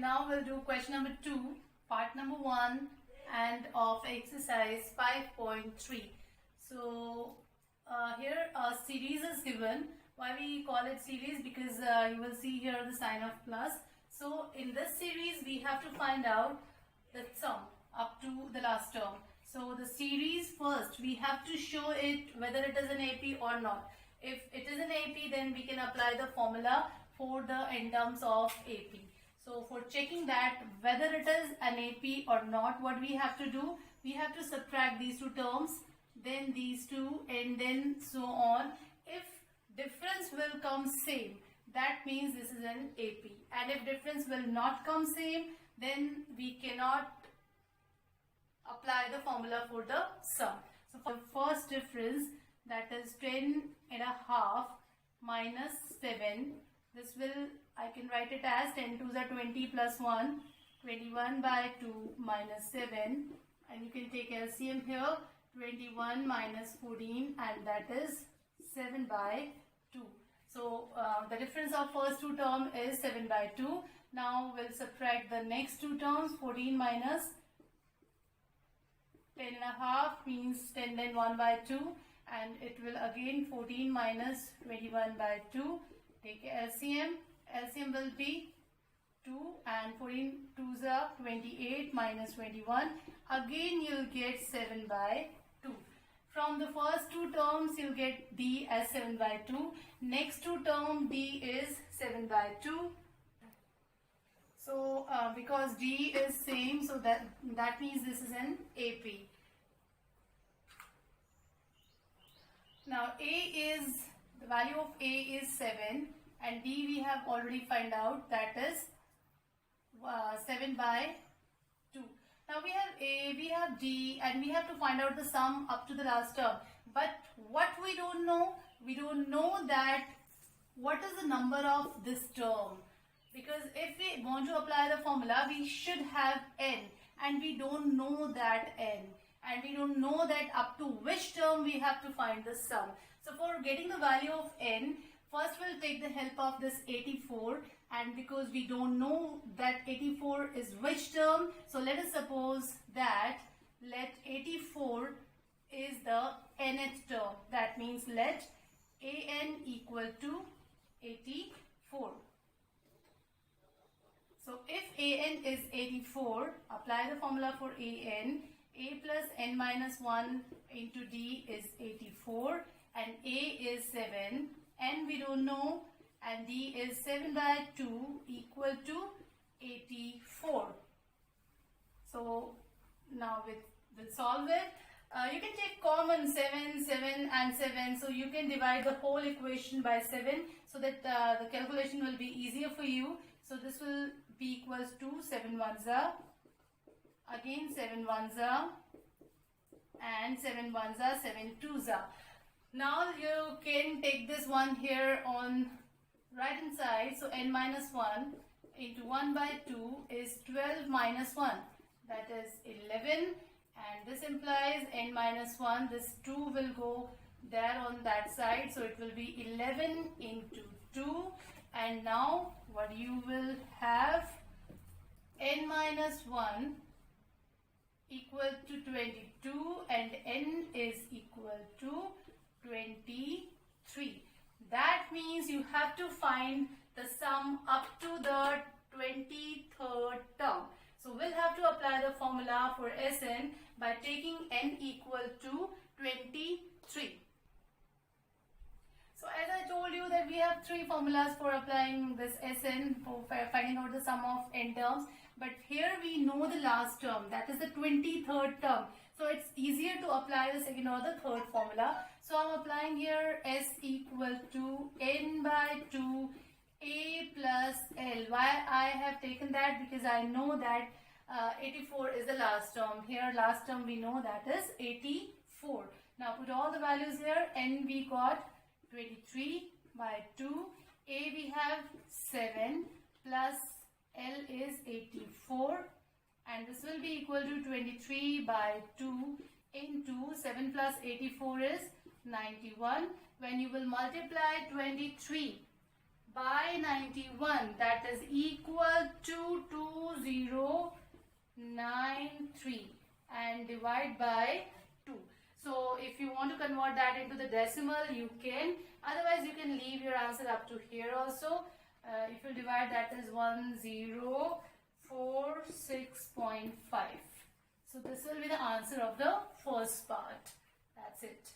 now we'll do question number 2, part number 1 and of exercise 5.3. So here a series is given. Why we call it series? Because you will see here the sign of plus. So in this series we have to find out the sum up to the last term. So the series first we have to show it whether it is an AP or not. If it is an AP, then we can apply the formula for the end terms of AP. So for checking that whether it is an AP or not, what we have to do, we have to subtract these two terms, then these two, and then so on. If difference will come same, that means this is an AP. And if difference will not come same, then we cannot apply the formula for the sum. So for the first difference, that is 10.5 minus 7, this will, I can write it as 10 2s are 20 plus 1, 21 by 2 minus 7, and you can take LCM here, 21 minus 14, and that is 7 by 2. So the difference of first two terms is 7 by 2. Now we'll subtract the next two terms. 14 minus 10.5 means 10 then 1 by 2, and it will again 14 minus 21 by 2. Take LCM. LCM will be 2, and 14 2s are 28 minus 21. Again you'll get 7 by 2. From the first two terms you'll get D as 7 by 2. Next two term D is 7 by 2. So because D is same, so that means this is an AP. Now the value of A is 7, and D we have already find out, that is 7 by 2. Now we have A, we have D, and we have to find out the sum up to the last term. But what we don't know that what is the number of this term. Because if we want to apply the formula, we should have n, and we don't know that n. And we don't know that up to which term we have to find the sum. So for getting the value of n, first we'll take the help of this 84, and because we don't know that 84 is which term, so let us suppose that let 84 is the nth term. That means let an equal to 84. So if an is 84, apply the formula for an. A plus n minus 1 into D is 84, and A is 7, n we don't know, and D is 7 by 2 equal to 84. So now we'll solve it. You can take common 7, 7 and 7, so you can divide the whole equation by 7 so that the calculation will be easier for you. So this will be equals to 7 ones are, again 7 ones are, and 7 ones are, 7 twos are. Now you can take this one here on right hand side. So n minus 1 into 1 by 2 is 12 minus 1, that is 11, and this implies n minus 1, this 2 will go there on that side, so it will be 11 into 2, and now what you will have, n minus 1 equal to 22, and n is equal to 23. That means you have to find the sum up to the 23rd term. So we'll have to apply the formula for Sn by taking n equal to 23. So as I told you that we have three formulas for applying this Sn for finding out the sum of n terms. But here we know the last term, that is the 23rd term. So it's easier to apply the second or the third formula. So I'm applying here S equal to n by 2 A plus L. Why I have taken that? Because I know that 84 is the last term. Here last term we know that is 84. Now put all the values here. N we got 23 by 2. A we have 7 plus L is 84, and this will be equal to 23 by 2 into 7 plus 84 is 91. When you will multiply 23 by 91, that is equal to 2093, and divide by 2. So if you want to convert that into the decimal, you can. Otherwise, you can leave your answer up to here also. If you divide, that is 1046.5. So this will be the answer of the first part. That's it.